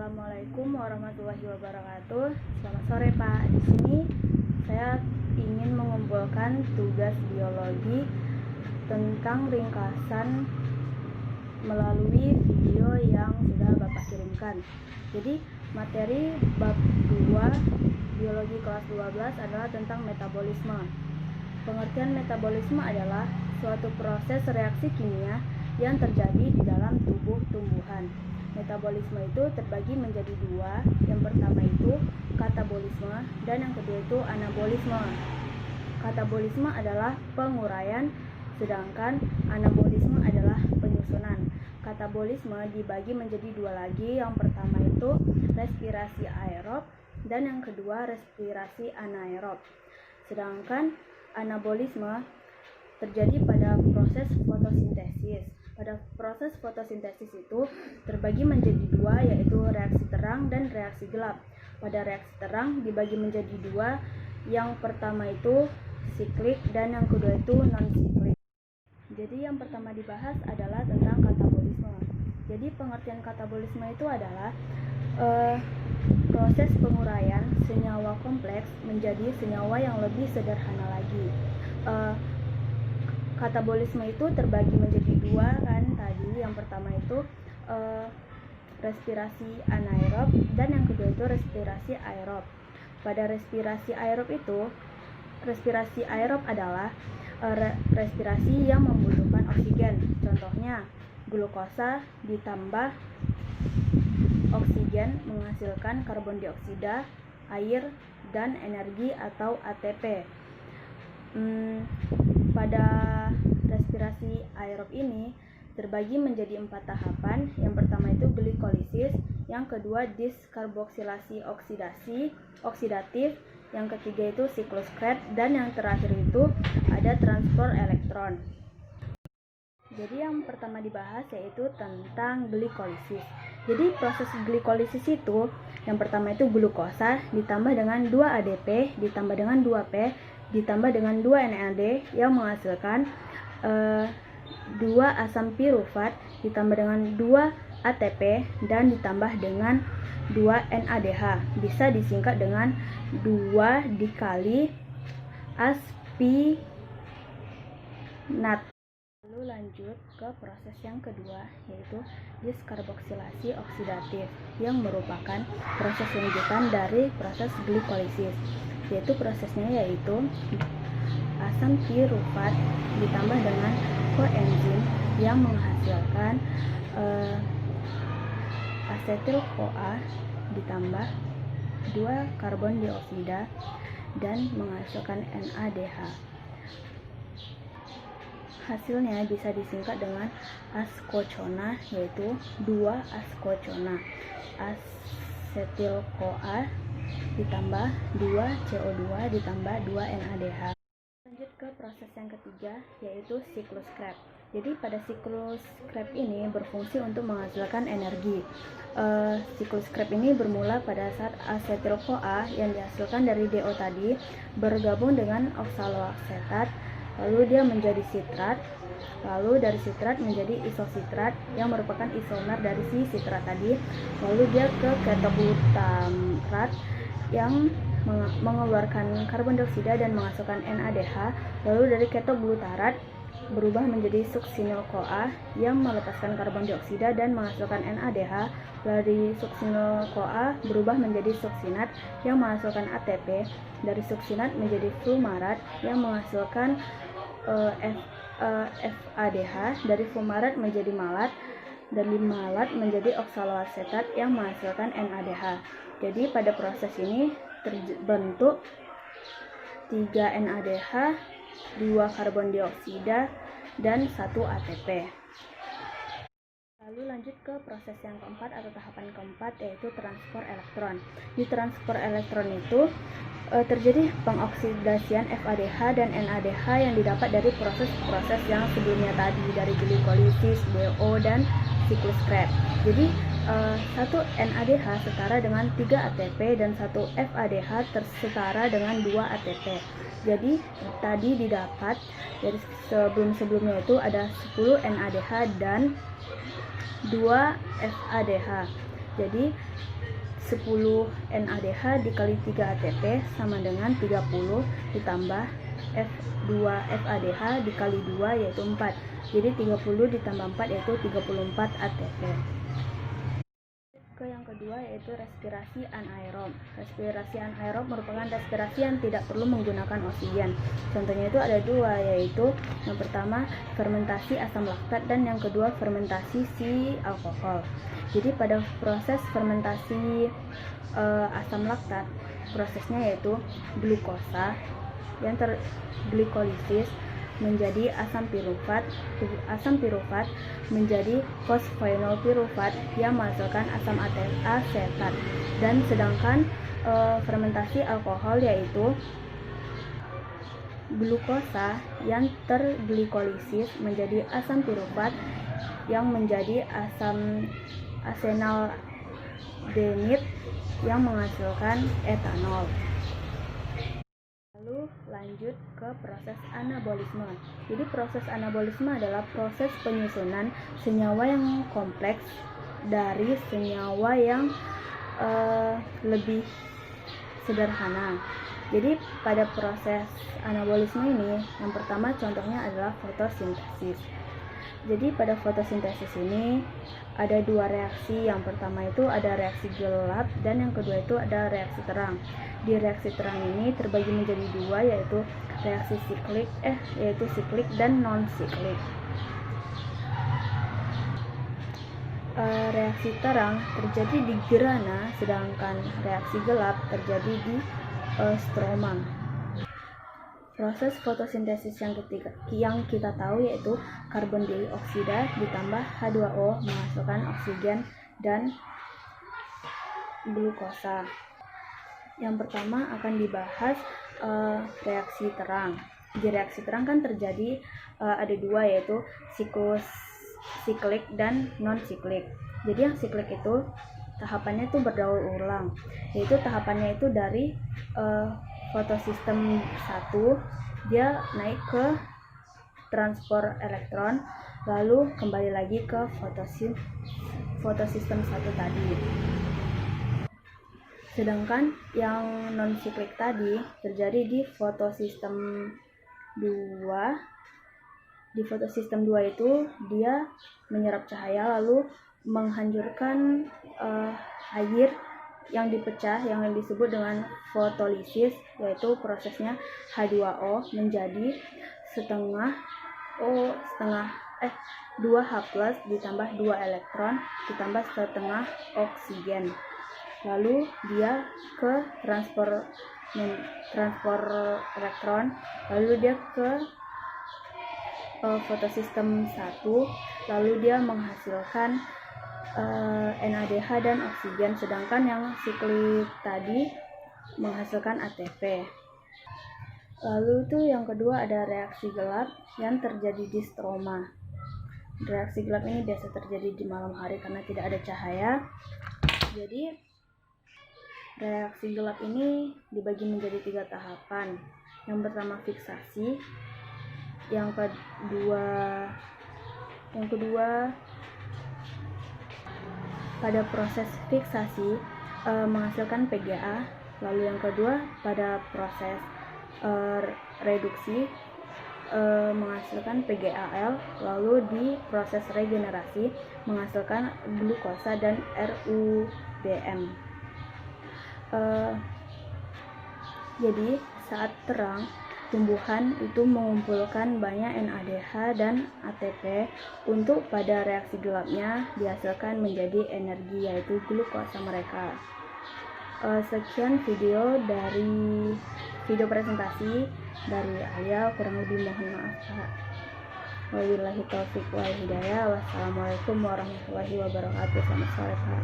Assalamualaikum warahmatullahi wabarakatuh. Selamat sore Pak. Di sini saya ingin mengumpulkan tugas biologi tentang ringkasan melalui video yang sudah Bapak kirimkan. Jadi materi bab 2 biologi kelas 12 adalah tentang metabolisme. Pengertian metabolisme adalah suatu proses reaksi kimia yang terjadi di dalam tubuh tumbuhan. Metabolisme itu terbagi menjadi dua. Yang pertama itu katabolisme dan yang kedua itu anabolisme. Katabolisme adalah penguraian, sedangkan anabolisme adalah penyusunan. Katabolisme dibagi menjadi dua lagi. Yang pertama itu respirasi aerob dan yang kedua respirasi anaerob. Sedangkan anabolisme terjadi pada proses fotosintesis. Pada proses fotosintesis itu terbagi menjadi dua, yaitu reaksi terang dan reaksi gelap. Pada reaksi terang dibagi menjadi dua, yang pertama itu siklik dan yang kedua itu non-siklik. Jadi yang pertama dibahas adalah tentang katabolisme. Jadi pengertian katabolisme itu adalah proses penguraian senyawa kompleks menjadi senyawa yang lebih sederhana lagi. Katabolisme itu terbagi menjadi dua kan tadi. Yang pertama itu respirasi anaerob dan yang kedua itu respirasi aerob. Pada respirasi aerob adalah respirasi yang membutuhkan oksigen. Contohnya glukosa ditambah oksigen menghasilkan karbon dioksida, air, dan energi atau ATP. Pada respirasi aerob ini terbagi menjadi 4 tahapan. Yang pertama itu glikolisis, yang kedua diskarboksilasi oksidatif, yang ketiga itu siklus Krebs, dan yang terakhir itu ada transport elektron. Jadi yang pertama dibahas yaitu tentang glikolisis. Jadi proses glikolisis itu yang pertama itu glukosa ditambah dengan 2 ADP ditambah dengan 2 P ditambah dengan 2 NAD yang menghasilkan 2 asam pirufat ditambah dengan 2 ATP dan ditambah dengan 2 NADH. Bisa disingkat dengan 2 dikali aspinat. Lalu lanjut ke proses yang kedua, yaitu diskarboksilasi oksidatif, yang merupakan proses lanjutan dari proses glikolisis. Yaitu prosesnya yaitu asam pirufat ditambah dengan koenzim yang menghasilkan asetil-CoA ditambah 2 karbon dioksida dan menghasilkan NADH. Hasilnya bisa disingkat dengan askocona, yaitu 2 askocona asetil-CoA ditambah 2 CO2 ditambah 2 NADH. Lanjut ke proses yang ketiga, yaitu siklus Krebs. Jadi pada siklus Krebs ini berfungsi untuk menghasilkan energi. Siklus Krebs ini bermula pada saat asetil-CoA yang dihasilkan dari DO tadi bergabung dengan oksaloasetat, lalu dia menjadi sitrat, lalu dari sitrat menjadi isositrat yang merupakan isomer dari si sitrat tadi, lalu dia ke ketoglutamat yang mengeluarkan karbon dioksida dan menghasilkan NADH, lalu dari ketoglutarat berubah menjadi suksinil-CoA yang melepaskan karbon dioksida dan menghasilkan NADH, dari suksinil-CoA berubah menjadi suksinat yang menghasilkan ATP, dari suksinat menjadi fumarat yang menghasilkan FADH, dari fumarat menjadi malat, dari malat menjadi oksaloasetat yang menghasilkan NADH. Jadi pada proses ini terbentuk 3 NADH, 2 karbon dioksida, dan 1 ATP. Lalu lanjut ke proses yang keempat atau tahapan keempat, yaitu transport elektron. Di transport elektron itu terjadi pengoksidasian FADH dan NADH yang didapat dari proses-proses yang sebelumnya tadi, dari glikolisis, BO, dan siklus Krebs. Jadi 1 NADH setara dengan 3 ATP dan 1 FADH setara dengan 2 ATP. Jadi tadi didapat dari sebelum-sebelumnya itu ada 10 NADH dan 2 FADH. Jadi 10 NADH dikali 3 ATP sama dengan 30 ditambah F2FADH dikali 2 yaitu 4. Jadi 30 ditambah 4 yaitu 34 ATP. Yang kedua yaitu respirasi anaerob. Respirasi anaerob merupakan respirasi yang tidak perlu menggunakan oksigen. Contohnya itu ada dua, yaitu yang pertama fermentasi asam laktat dan yang kedua fermentasi si alkohol. Jadi pada proses fermentasi asam laktat, prosesnya yaitu glukosa yang terglikolisis menjadi asam pirufat menjadi fosfenol pirufat yang menghasilkan asam asetat, dan sedangkan fermentasi alkohol yaitu glukosa yang terglikolisis menjadi asam pirufat yang menjadi asam asenaldenit yang menghasilkan etanol. Lalu lanjut ke proses anabolisme. Jadi proses anabolisme adalah proses penyusunan senyawa yang kompleks dari senyawa yang lebih sederhana. Jadi pada proses anabolisme ini, yang pertama contohnya adalah fotosintesis. Jadi pada fotosintesis ini ada dua reaksi. Yang pertama itu ada reaksi gelap dan yang kedua itu ada reaksi terang. Di reaksi terang ini terbagi menjadi dua, yaitu reaksi siklik dan non siklik. Reaksi terang terjadi di gerana, sedangkan reaksi gelap terjadi di stroma. Proses fotosintesis yang kita tahu yaitu karbon dioksida ditambah H2O menghasilkan oksigen dan glukosa. Yang pertama akan dibahas reaksi terang. Di reaksi terang kan terjadi ada dua, yaitu siklus siklik dan non siklik. Jadi yang siklik itu tahapannya itu berdaur ulang, yaitu tahapannya itu dari fotosistem 1 dia naik ke transport elektron, lalu kembali lagi ke fotosistem 1 tadi. Sedangkan yang non siklik tadi terjadi di fotosistem 2. Di fotosistem 2 itu dia menyerap cahaya lalu menghancurkan air yang dipecah yang disebut dengan fotolisis, yaitu prosesnya H2O menjadi 2H+ ditambah 2 elektron ditambah setengah oksigen. Lalu dia ke transport elektron, lalu dia ke fotosistem 1, lalu dia menghasilkan NADH dan oksigen, sedangkan yang siklik tadi menghasilkan ATP. Lalu itu yang kedua ada reaksi gelap yang terjadi di stroma. Reaksi gelap ini biasa terjadi di malam hari karena tidak ada cahaya. Jadi reaksi gelap ini dibagi menjadi 3 tahapan. Yang pertama fiksasi, yang kedua pada proses fiksasi menghasilkan PGA, lalu yang kedua pada proses reduksi menghasilkan PGAL, lalu di proses regenerasi menghasilkan glukosa dan RUBM. Jadi saat terang, tumbuhan itu mengumpulkan banyak NADH dan ATP untuk pada reaksi gelapnya dihasilkan menjadi energi, yaitu glukosa mereka. Sekian video presentasi dari Alia, kurang lebih mohon maaf Pak. Wabillahi taufiq wal hidayah. Wassalamualaikum warahmatullahi wabarakatuh. Selamat sore Pak.